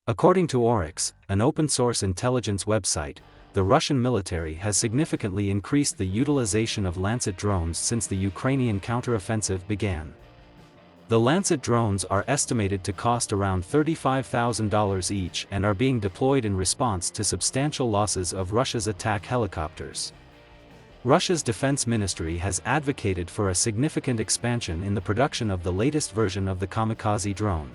According to Oryx, an open-source intelligence website, the Russian military has significantly increased the utilization of Lancet drones since the Ukrainian counteroffensive began. The Lancet drones are estimated to cost around $35,000 each and are being deployed in response to substantial losses of Russia's attack helicopters. Russia's defense ministry has advocated for a significant expansion in the production of the latest version of the kamikaze drone.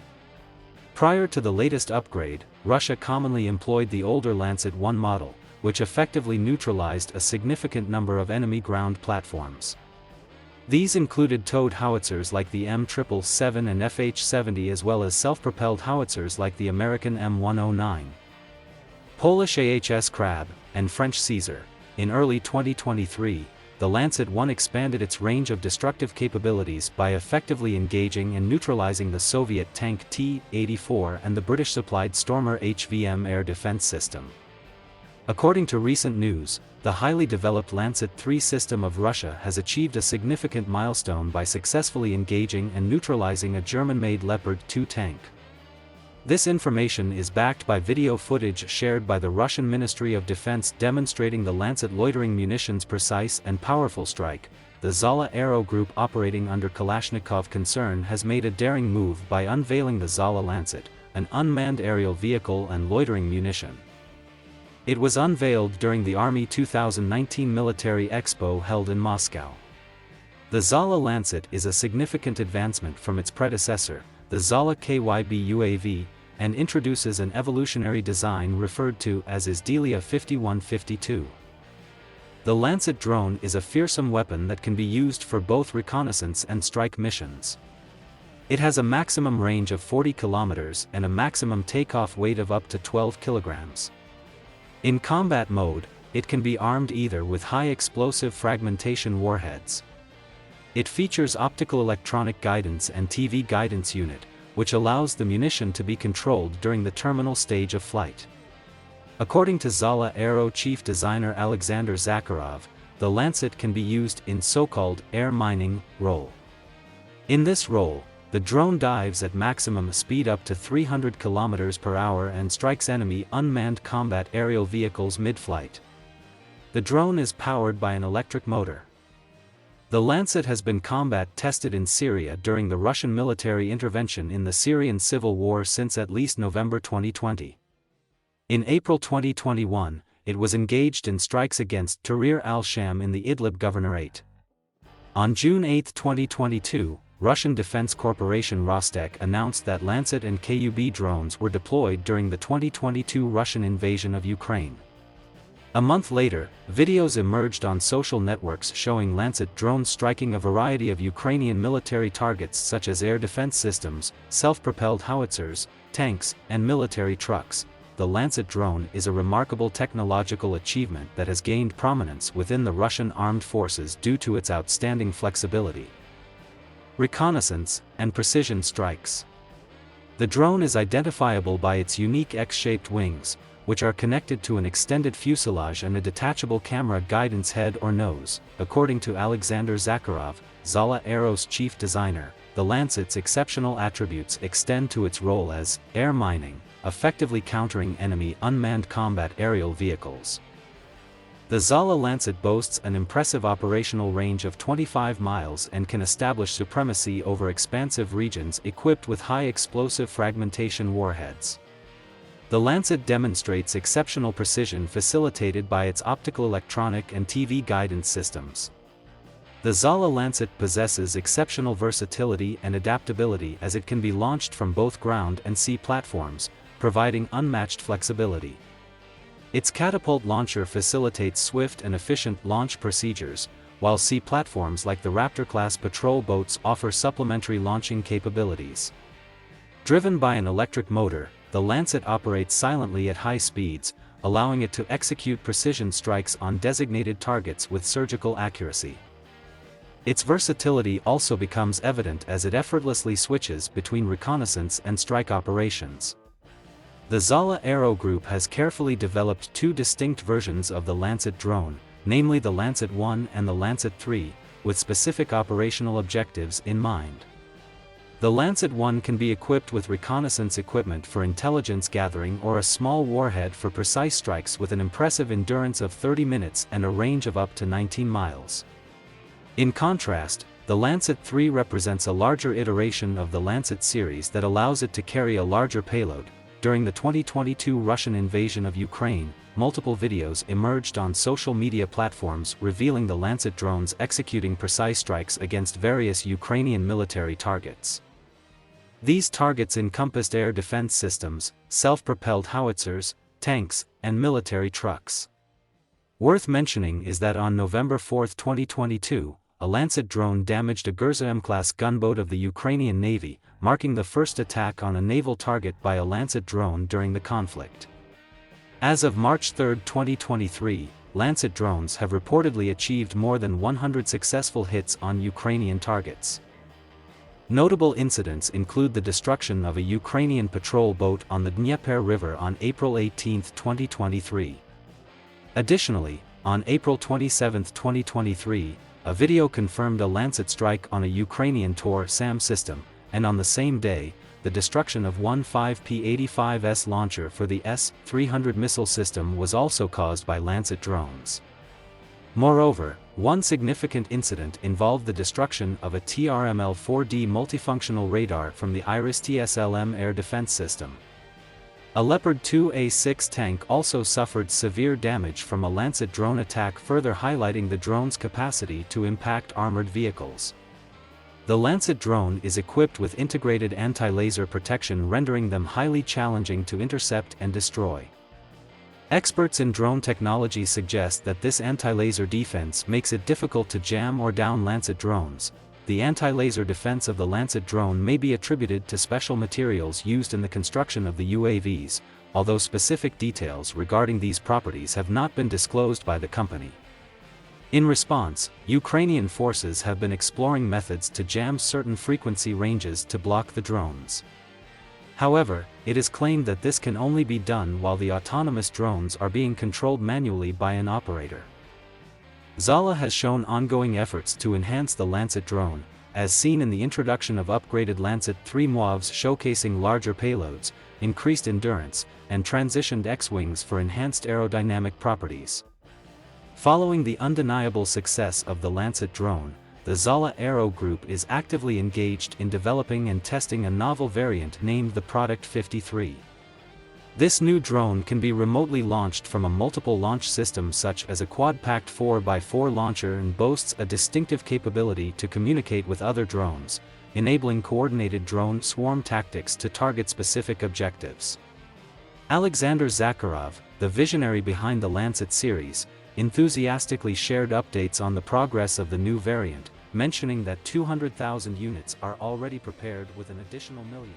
Prior to the latest upgrade, Russia commonly employed the older Lancet 1 model, which effectively neutralized a significant number of enemy ground platforms. These included towed howitzers like the M777 and FH-70 as well as self-propelled howitzers like the American M109, Polish AHS Crab, and French Caesar. In early 2023, the Lancet 1 expanded its range of destructive capabilities by effectively engaging and neutralizing the Soviet tank T-84 and the British-supplied Stormer HVM air defense system. According to recent news, the highly developed Lancet 3 system of Russia has achieved a significant milestone by successfully engaging and neutralizing a German-made Leopard 2 tank. This information is backed by video footage shared by the Russian Ministry of Defense demonstrating the Lancet loitering munitions' precise and powerful strike. The Zala Aero group operating under Kalashnikov concern has made a daring move by unveiling the Zala Lancet, an unmanned aerial vehicle and loitering munition. It was unveiled during the Army 2019 Military Expo held in Moscow. The Zala Lancet is a significant advancement from its predecessor, the Zala KYB UAV, and introduces an evolutionary design referred to as Izdelia 5152. The Lancet drone is a fearsome weapon that can be used for both reconnaissance and strike missions. It has a maximum range of 40 kilometers and a maximum takeoff weight of up to 12 kilograms. In combat mode, it can be armed either with high-explosive fragmentation warheads. It features optical-electronic guidance and TV guidance unit, which allows the munition to be controlled during the terminal stage of flight. According to Zala Aero chief designer Alexander Zakharov, the Lancet can be used in so-called air mining role. In this role, the drone dives at maximum speed up to 300 km per hour and strikes enemy unmanned combat aerial vehicles mid-flight. The drone is powered by an electric motor. The Lancet has been combat tested in Syria during the Russian military intervention in the Syrian civil war since at least November 2020. In April 2021, it was engaged in strikes against Tahrir al-Sham in the Idlib Governorate. On June 8, 2022, Russian Defense Corporation Rostec announced that Lancet and KUB drones were deployed during the 2022 Russian invasion of Ukraine. A month later, videos emerged on social networks showing Lancet drones striking a variety of Ukrainian military targets such as air defense systems, self-propelled howitzers, tanks, and military trucks. The Lancet drone is a remarkable technological achievement that has gained prominence within the Russian armed forces due to its outstanding flexibility, reconnaissance, and precision strikes. The drone is identifiable by its unique X-shaped wings, which are connected to an extended fuselage and a detachable camera guidance head or nose. According to Alexander Zakharov, Zala Aero's chief designer, the Lancet's exceptional attributes extend to its role as air mining, effectively countering enemy unmanned combat aerial vehicles. The Zala Lancet boasts an impressive operational range of 25 miles and can establish supremacy over expansive regions equipped with high-explosive fragmentation warheads. The Lancet demonstrates exceptional precision facilitated by its optical-electronic and TV guidance systems. The Zala Lancet possesses exceptional versatility and adaptability as it can be launched from both ground and sea platforms, providing unmatched flexibility. Its catapult launcher facilitates swift and efficient launch procedures, while sea platforms like the Raptor-class patrol boats offer supplementary launching capabilities. Driven by an electric motor, the Lancet operates silently at high speeds, allowing it to execute precision strikes on designated targets with surgical accuracy. Its versatility also becomes evident as it effortlessly switches between reconnaissance and strike operations. The Zala Aero group has carefully developed two distinct versions of the Lancet drone, namely the Lancet 1 and the Lancet 3, with specific operational objectives in mind. The Lancet 1 can be equipped with reconnaissance equipment for intelligence gathering or a small warhead for precise strikes with an impressive endurance of 30 minutes and a range of up to 19 miles. In contrast, the Lancet 3 represents a larger iteration of the Lancet series that allows it to carry a larger payload. During the 2022 Russian invasion of Ukraine, multiple videos emerged on social media platforms revealing the Lancet drones executing precise strikes against various Ukrainian military targets. These targets encompassed air defense systems, self-propelled howitzers, tanks, and military trucks. Worth mentioning is that on November 4, 2022, a Lancet drone damaged a Gurza M-class gunboat of the Ukrainian Navy, marking the first attack on a naval target by a Lancet drone during the conflict. As of March 3, 2023, Lancet drones have reportedly achieved more than 100 successful hits on Ukrainian targets. Notable incidents include the destruction of a Ukrainian patrol boat on the Dnieper River on April 18, 2023. Additionally, on April 27, 2023, a video confirmed a Lancet strike on a Ukrainian Tor-SAM system, and on the same day, the destruction of one 5P-85S launcher for the S-300 missile system was also caused by Lancet drones. Moreover, one significant incident involved the destruction of a TRML-4D multifunctional radar from the IRIS-TSLM air defense system. A Leopard 2A6 tank also suffered severe damage from a Lancet drone attack, further highlighting the drone's capacity to impact armored vehicles. The Lancet drone is equipped with integrated anti-laser protection, rendering them highly challenging to intercept and destroy. Experts in drone technology suggest that this anti-laser defense makes it difficult to jam or down Lancet drones. The anti-laser defense of the Lancet drone may be attributed to special materials used in the construction of the UAVs, although specific details regarding these properties have not been disclosed by the company. In response, Ukrainian forces have been exploring methods to jam certain frequency ranges to block the drones. However, it is claimed that this can only be done while the autonomous drones are being controlled manually by an operator. Zala has shown ongoing efforts to enhance the Lancet drone, as seen in the introduction of upgraded Lancet 3 MOAVs showcasing larger payloads, increased endurance, and transitioned X-wings for enhanced aerodynamic properties. Following the undeniable success of the Lancet drone, the Zala Aero group is actively engaged in developing and testing a novel variant named the Product 53. This new drone can be remotely launched from a multiple launch system such as a quad-packed 4x4 launcher and boasts a distinctive capability to communicate with other drones, enabling coordinated drone swarm tactics to target specific objectives. Alexander Zakharov, the visionary behind the Lancet series, enthusiastically shared updates on the progress of the new variant, mentioning that 200,000 units are already prepared with an additional million.